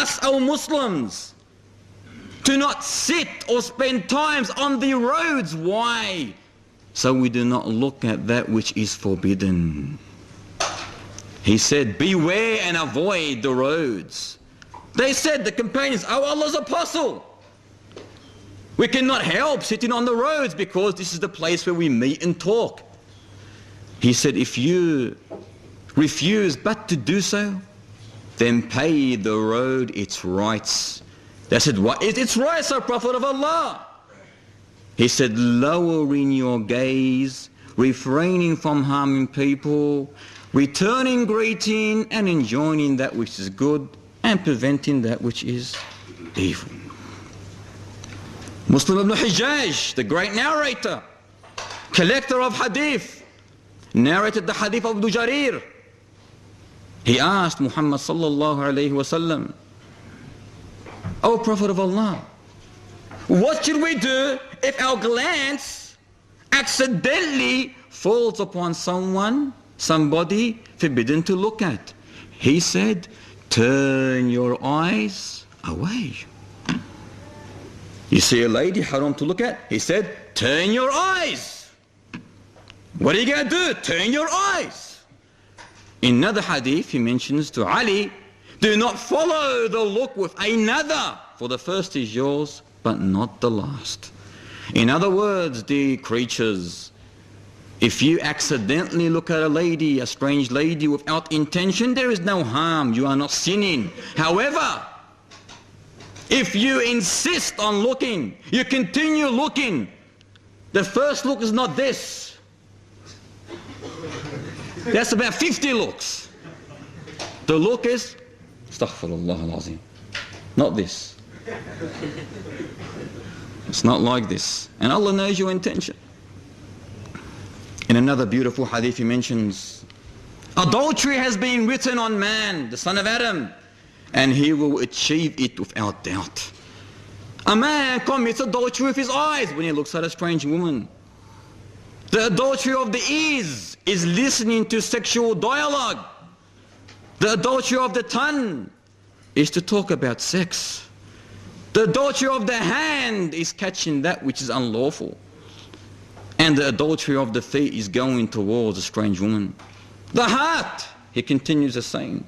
us, our Muslims, to not sit or spend times on the roads. Why? So we do not look at that which is forbidden. He said, beware and avoid the roads. They said, the companions, oh, Allah's apostle, we cannot help sitting on the roads because this is the place where we meet and talk. He said, if you refuse but to do so, then pay the road its rights. They said, what is its rights, O Prophet of Allah? He said, lowering your gaze, refraining from harming people, returning greeting and enjoining that which is good and preventing that which is evil. Muslim ibn Hijjaj, the great narrator, collector of hadith, narrated the hadith of Abu Jarir. He asked Muhammad sallallahu alayhi wa sallam, O Prophet of Allah, what should we do if our glance accidentally falls upon somebody forbidden to look at? He said, turn your eyes away. You see a lady haram to look at? He said, turn your eyes. What are you going to do? Turn your eyes. In another hadith, he mentions to Ali, do not follow the look with another, for the first is yours, but not the last. In other words, dear creatures, if you accidentally look at a lady, a strange lady, without intention, there is no harm. You are not sinning. However, if you insist on looking, you continue looking, the first look is not this. That's about 50 looks. The look is, astaghfirullah al-azim, not this. It's not like this. And Allah knows your intention. In another beautiful hadith he mentions, adultery has been written on man, the son of Adam, and he will achieve it without doubt. A man commits adultery with his eyes when he looks at a strange woman. The adultery of the ears is listening to sexual dialogue. The adultery of the tongue is to talk about sex. The adultery of the hand is catching that which is unlawful. And the adultery of the feet is going towards a strange woman. The heart, he continues as saying,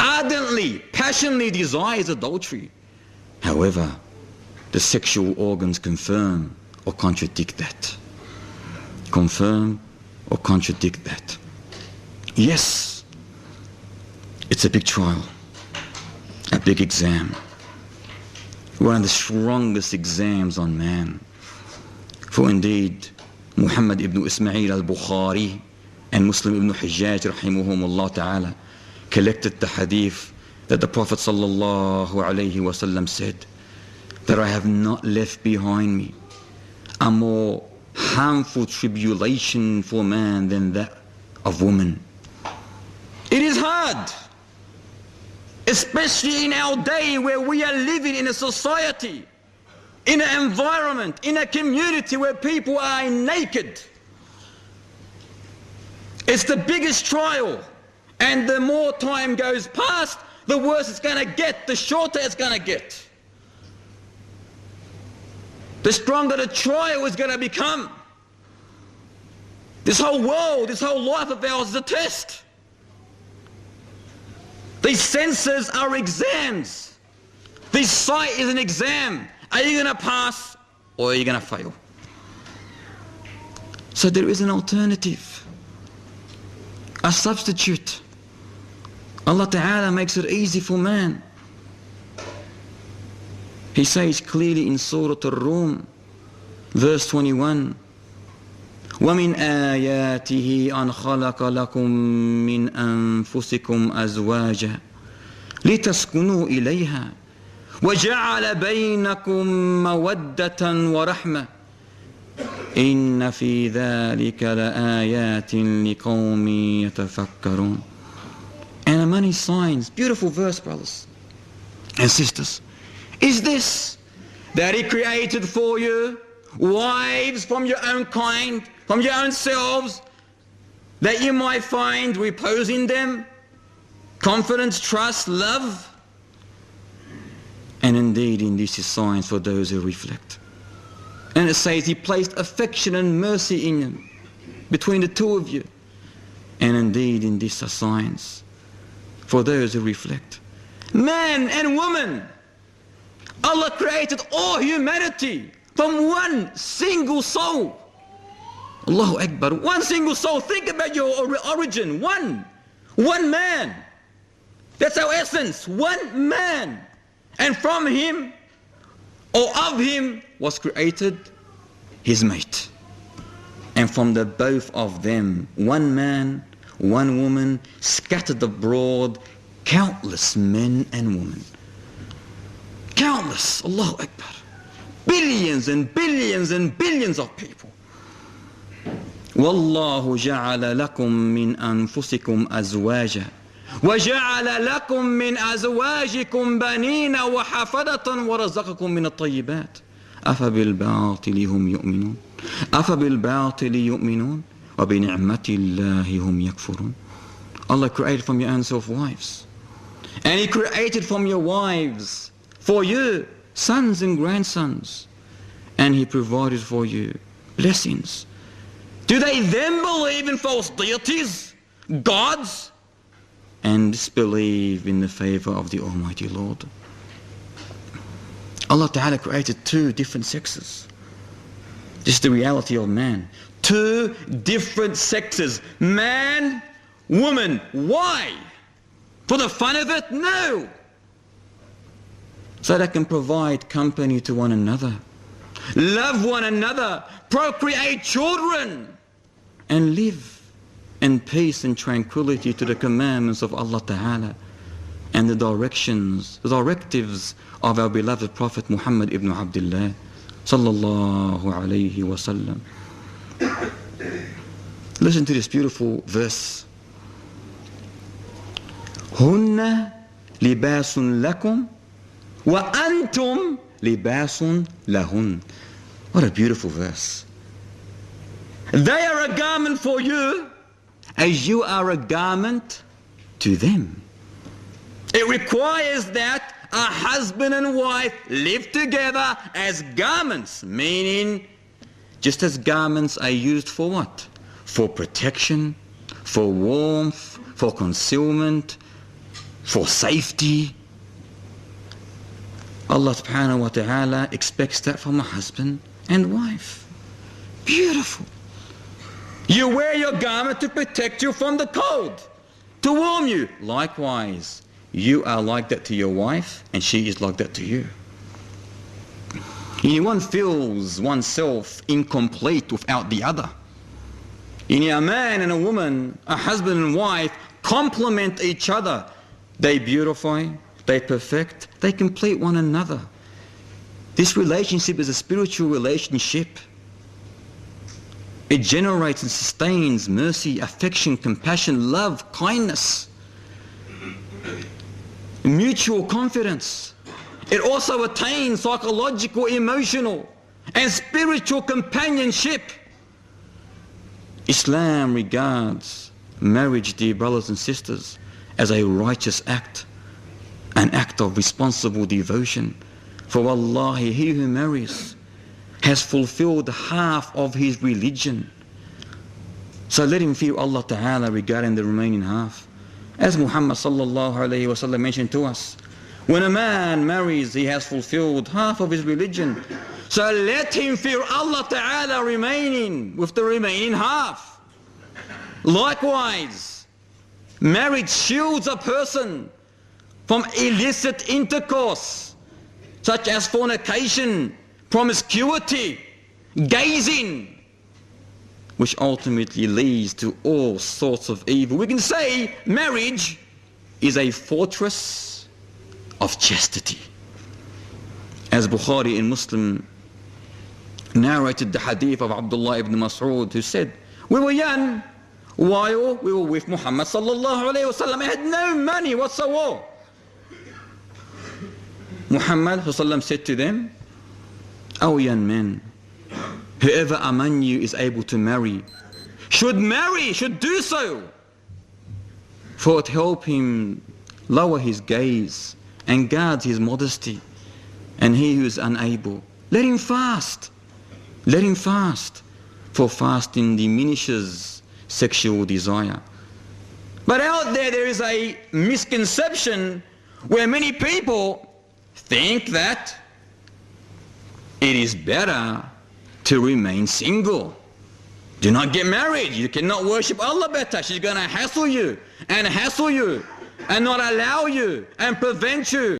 ardently, passionately desires adultery. However, the sexual organs confirm or contradict that. Confirm or contradict that. Yes, it's a big trial, a big exam. One of the strongest exams on man. For indeed, Muhammad ibn Ismail al-Bukhari and Muslim ibn Hijjaj rahimahumullah ta'ala collected the hadith that the Prophet sallallahu alayhi wasallam said that I have not left behind me a more harmful tribulation for man than that of woman. It is hard, especially in our day where we are living in a society, in an environment, in a community where people are naked. It's the biggest trial, and the more time goes past, the worse it's going to get, the shorter it's going to get. The stronger the trial is going to become. This whole world, this whole life of ours is a test. These senses are exams. This sight is an exam. Are you going to pass or are you going to fail? So there is an alternative, a substitute. Allah Ta'ala makes it easy for man. He says clearly in Surah Ar-Rum, verse 21, وَمِنْ آيَاتِهِ أَنْ خَلَقَ لَكُم مِّنْ أَنفُسِكُمْ أَزْوَاجًا لِتَسْكُنُوا إِلَيْهَا وَجَعَلَ بَيْنَكُم مَّوَدَّةً وَرَحْمَةً إِنَّ فِي ذَلِكَ لَآيَاتٍ لِقَوْمٍ يَتَفَكَّرُونَ. And among his signs, beautiful verse, brothers and sisters, is this, that he created for you wives from your own kind, from your own selves, that you might find repose in them, confidence, trust, love. indeed in this is signs for those who reflect. And it says He placed affection and mercy in him, between the two of you. And indeed in this are signs for those who reflect. Man and woman, Allah created all humanity from one single soul. Allahu Akbar, one single soul. Think about your origin. One man. That's our essence, one man. And from him, or of him, was created his mate. And from the both of them, one man, one woman, scattered abroad, countless men and women. Countless, Allahu Akbar. Billions and billions and billions of people. وَاللَّهُ جَعَلَ لَكُم مِّنْ أَنفُسِكُمْ أَزْوَاجًا وَجَعَلَ لَكُم مِّنْ أَزْوَاجِكُمْ بَنِينَ وَحَفَدَةً وَرَزَقَكُم مِّنَ الطَّيِّبَاتِ أَفَبِالْبَاطِلِ هُمْ يُؤْمِنُونَ أَفَبِالْبَاطِلِ يُؤْمِنُونَ وَبِنِعْمَةِ اللَّهِ هُمْ يَكْفُرُونَ. Allah created from your own self wives. And He created from your wives for you sons and grandsons. And He provided for you blessings. Do they then believe in false deities, gods, and disbelieve in the favor of the Almighty Lord? Allah Ta'ala created two different sexes. This is the reality of man. Two different sexes. Man, woman. Why? For the fun of it? No. So they can provide company to one another, love one another, procreate children, and live in peace and tranquility to the commandments of Allah Ta'ala and the directives of our beloved Prophet Muhammad ibn Abdullah sallallahu alayhi wa sallam. Listen to this beautiful verse. هن لباس لكم وأنتم لباس لهن. What a beautiful verse. They are a garment for you as you are a garment to them. It requires that a husband and wife live together as garments, meaning just as garments are used for what? For protection, for warmth, for concealment, for safety. Allah subhanahu wa ta'ala expects that from a husband and wife. Beautiful. You wear your garment to protect you from the cold, to warm you. Likewise, you are like that to your wife, and she is like that to you. One feels oneself incomplete without the other. A man and a woman, a husband and wife, complement each other. They beautify, they perfect, they complete one another. This relationship is a spiritual relationship. It generates and sustains mercy, affection, compassion, love, kindness, mutual confidence. It also attains psychological, emotional, and spiritual companionship. Islam regards marriage, dear brothers and sisters, as a righteous act, an act of responsible devotion. For wallahi, he who marries has fulfilled half of his religion. So let him fear Allah Ta'ala regarding the remaining half. As Muhammad sallallahu alayhi wa sallam mentioned to us, when a man marries, he has fulfilled half of his religion. So let him fear Allah Ta'ala remaining with the remaining half. Likewise, marriage shields a person from illicit intercourse, such as fornication, promiscuity, gazing, which ultimately leads to all sorts of evil. We can say marriage is a fortress of chastity. As Bukhari and Muslim narrated the hadith of Abdullah ibn Mas'ud, who said, we were young while we were with Muhammad sallallahu alayhi wa sallam. I had no money whatsoever. Muhammad sallallahu alayhi wa sallam said to them, O young men, whoever among you is able to marry, should do so, for it help him lower his gaze and guards his modesty. And he who is unable, let him fast. Let him fast. For fasting diminishes sexual desire. But out there is a misconception where many people think that it is better to remain single. Do not get married. You cannot worship Allah better. She's going to hassle you and not allow you and prevent you